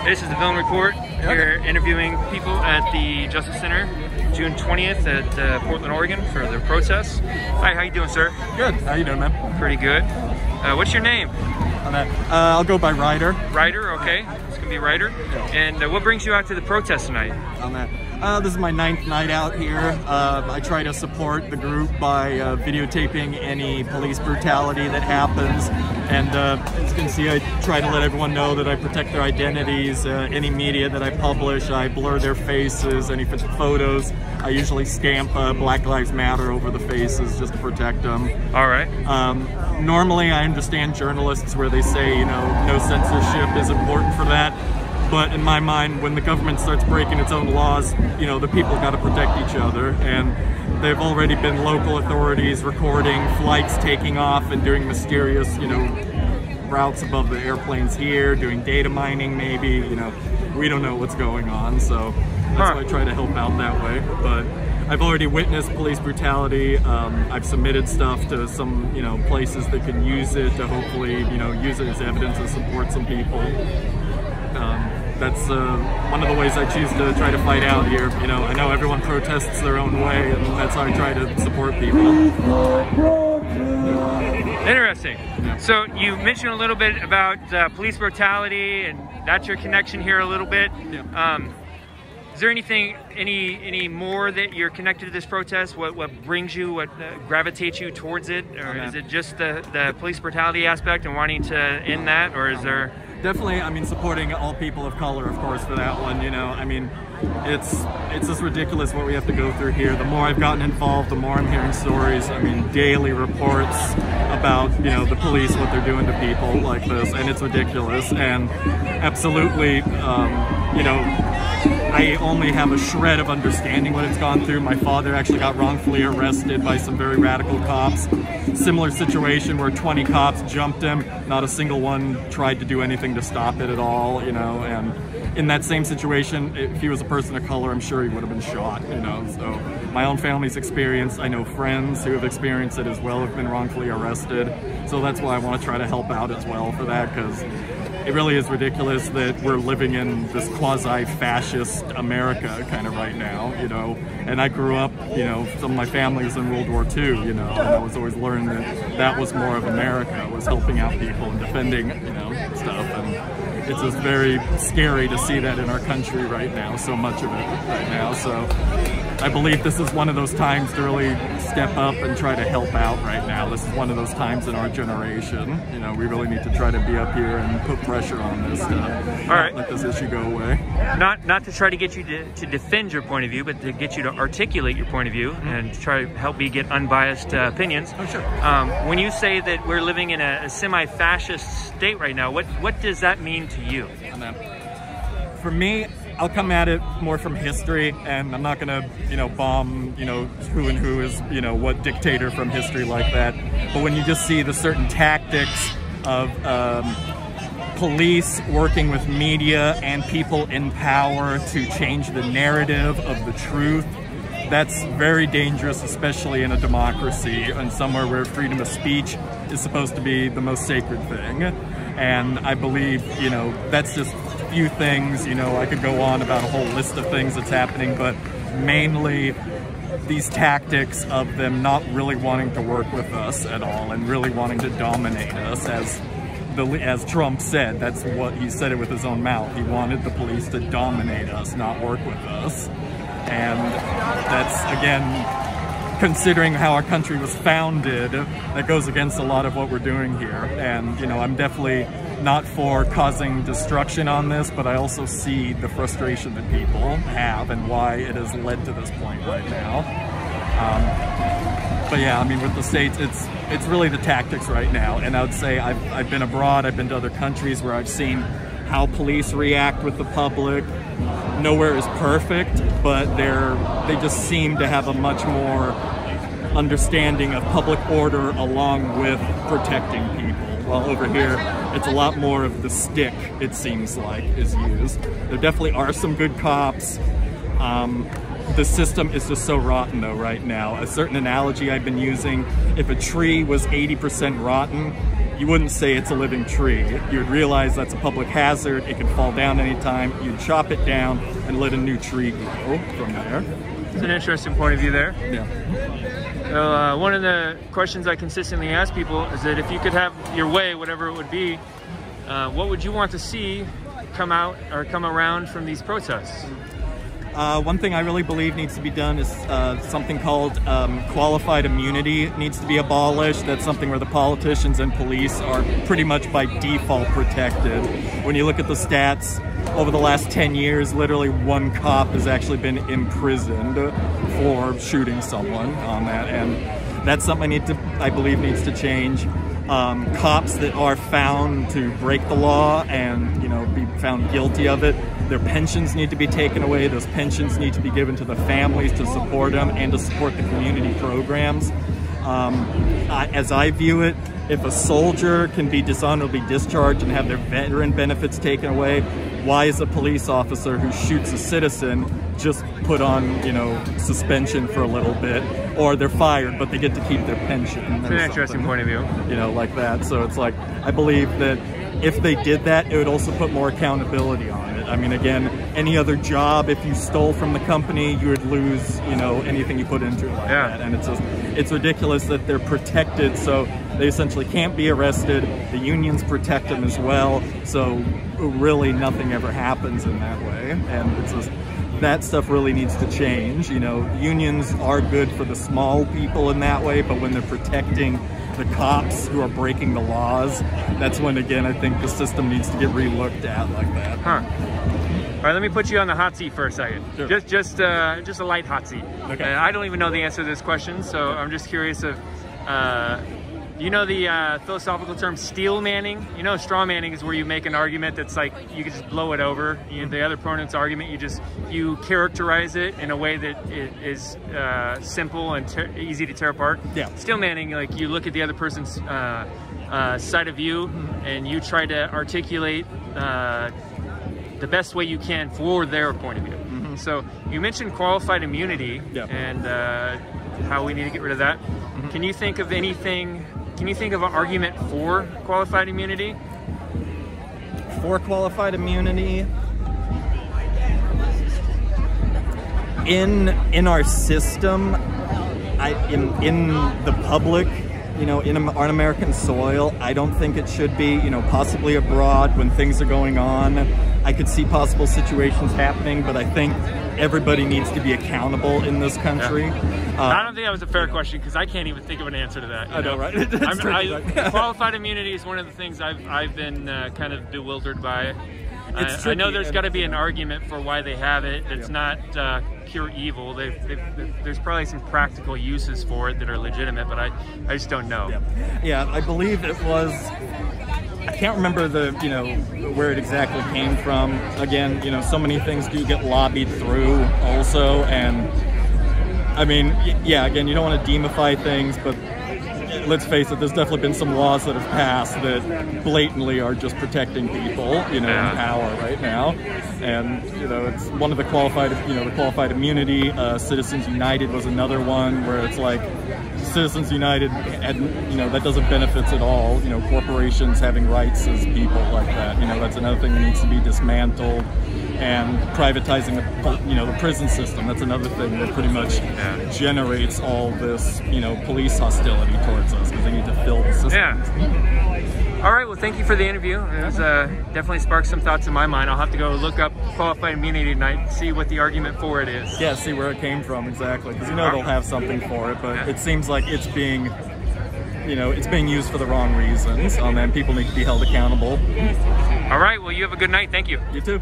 This is the Film Report. We're interviewing people at the Justice Center, June 20th at Portland, Oregon for the protests. Hi, how you doing, sir? Good. How you doing, man? Pretty good. What's your name? I'll go by Ryder. Ryder, okay. It's gonna be Ryder. Yeah. And what brings you out to the protest tonight? This is my 9th night out here. I try to support the group by videotaping any police brutality that happens. And as you can see, I try to let everyone know that I protect their identities. Any media that I publish, I blur their faces. Any photos, I usually stamp Black Lives Matter over the faces just to protect them. All right. Normally, I understand journalists where they say, you know, no censorship is important for that. But in my mind, when the government starts breaking its own laws, you know, the people got to protect each other. And there've already been local authorities recording flights taking off and doing mysterious, you know, routes above the airplanes here, doing data mining maybe, you know. We don't know what's going on, so that's why I try to help out that way. But I've already witnessed police brutality. I've submitted stuff to some, you know, places that can use it to hopefully, you know, use it as evidence to support some people. That's one of the ways I choose to try to fight out here. You know, I know everyone protests their own way, and that's how I try to support people. Interesting. Yeah. So you mentioned a little bit about police brutality, and that's your connection here a little bit. Yeah. Is there anything, any more that you're connected to this protest? What brings you, what gravitates you towards it? Or is it just the police brutality aspect and wanting to end that, or is there... Definitely, I mean, supporting all people of color, of course, for that one, you know. I mean, it's just ridiculous what we have to go through here. The more I've gotten involved, the more I'm hearing stories, I mean, daily reports about, you know, the police, what they're doing to people like this, and it's ridiculous. And absolutely, you know, I only have a shred of understanding what it's gone through. My father actually got wrongfully arrested by some very radical cops. Similar situation where 20 cops jumped him. Not a single one tried to do anything to stop it at all, you know. And in that same situation, if he was a person of color, I'm sure he would have been shot, you know. So my own family's experience, I know friends who have experienced it as well have been wrongfully arrested. So that's why I want to try to help out as well for that, because it really is ridiculous that we're living in this quasi-fascist America kind of right now, you know. And I grew up, you know, some of my family was in World War II, you know, and I was always learning that that was more of America, was helping out people and defending, you know, stuff. And it's just very scary to see that in our country right now, so much of it right now. So I believe this is one of those times to really step up and try to help out right now. This is one of those times in our generation. You know, we really need to try to be up here and put pressure on this stuff. All right. Let this issue go away. Not to try to get you to defend your point of view, but to get you to articulate your point of view and try to help me get unbiased opinions. Oh, sure. When you say that we're living in a semi-fascist state right now, what does that mean to you? For me, I'll come at it more from history, and I'm not gonna, you know, bomb, you know, who and who is, you know, what dictator from history like that. But when you just see the certain tactics of police working with media and people in power to change the narrative of the truth, that's very dangerous, especially in a democracy and somewhere where freedom of speech is supposed to be the most sacred thing. And I believe, you know, that's just a few things. You know, I could go on about a whole list of things that's happening, but mainly these tactics of them not really wanting to work with us at all and really wanting to dominate us, as Trump said. That's what he said it with his own mouth. He wanted the police to dominate us, not work with us. And that's, again, considering how our country was founded, that goes against a lot of what we're doing here. And, you know, I'm definitely not for causing destruction on this, but I also see the frustration that people have and why it has led to this point right now. But yeah, I mean, with the states, it's really the tactics right now. And I would say I've been abroad, I've been to other countries where I've seen how police react with the public. Nowhere is perfect, but they just seem to have a much more understanding of public order along with protecting people. While over here, it's a lot more of the stick, it seems like, is used. There definitely are some good cops. The system is just so rotten though right now. A certain analogy I've been using, if a tree was 80% rotten, you wouldn't say it's a living tree. You'd realize that's a public hazard. It can fall down anytime. You'd chop it down and let a new tree grow from there. It's an interesting point of view there. Yeah. So, one of the questions I consistently ask people is that if you could have your way, whatever it would be, what would you want to see come out or come around from these protests? One thing I really believe needs to be done is something called qualified immunity needs to be abolished. That's something where the politicians and police are pretty much by default protected. When you look at the stats, over the last 10 years, literally one cop has actually been imprisoned for shooting someone on that, and that's something I believe needs to change. Cops that are found to break the law and, you know, be found guilty of it, their pensions need to be taken away. Those pensions need to be given to the families to support them and to support the community programs. As I view it, if a soldier can be dishonorably discharged and have their veteran benefits taken away, why is a police officer who shoots a citizen just put on, you know, suspension for a little bit, or they're fired but they get to keep their pension? It's an interesting point of view. You know, like that. So it's like, I believe that if they did that, it would also put more accountability on it. I mean, again, any other job, if you stole from the company, you would lose, you know, anything you put into it like that. And it's ridiculous that they're protected, so they essentially can't be arrested. The unions protect them as well, so really nothing ever happens in that way. And it's just, that stuff really needs to change. You know, unions are good for the small people in that way, but when they're protecting the cops who are breaking the laws, that's when, again, I think the system needs to get re-looked at like that. Huh. All right, let me put you on the hot seat for a second. Sure. Just a light hot seat. Okay. I don't even know the answer to this question, so I'm just curious if, you know the philosophical term steel manning? You know, straw manning is where you make an argument that's like, you can just blow it over. The other opponent's argument, you characterize it in a way that it is simple and easy to tear apart. Yeah. Steel manning, like you look at the other person's side of view and you try to articulate the best way you can for their point of view. So you mentioned qualified immunity and how we need to get rid of that. Can you think of anything? Can you think of an argument for qualified immunity? For qualified immunity, in our system, in the public, you know, on American soil, I don't think it should be. You know, possibly abroad when things are going on, I could see possible situations happening, but I think everybody needs to be accountable in this country. I don't think that was a fair question because I can't even think of an answer to that. I know, right? Qualified immunity is one of the things I've been kind of bewildered by. I know there's got to be an argument for why they have it. It's not pure evil. There's probably some practical uses for it that are legitimate, but I just don't know. Yeah, I believe it was. I can't remember where it exactly came from. Again, you know, so many things do get lobbied through also, and I mean, yeah, again, you don't want to demify things, but let's face it, there's definitely been some laws that have passed that blatantly are just protecting people, you know, in power right now. And, you know, it's one of the qualified immunity. Citizens United was another one where it's like, Citizens United, you know, that doesn't benefit at all. You know, corporations having rights as people like that. You know, that's another thing that needs to be dismantled. And privatizing the prison system. That's another thing that pretty much generates all this, you know, police hostility towards us because they need to fill the system. Yeah. All right. Well, thank you for the interview. It was definitely sparked some thoughts in my mind. I'll have to go look up qualified immunity tonight, see what the argument for it is. Yeah, see where it came from exactly, because you know they'll have something for it, but it seems like it's being, you know, it's being used for the wrong reasons, and people need to be held accountable. All right. Well, you have a good night. Thank you. You too.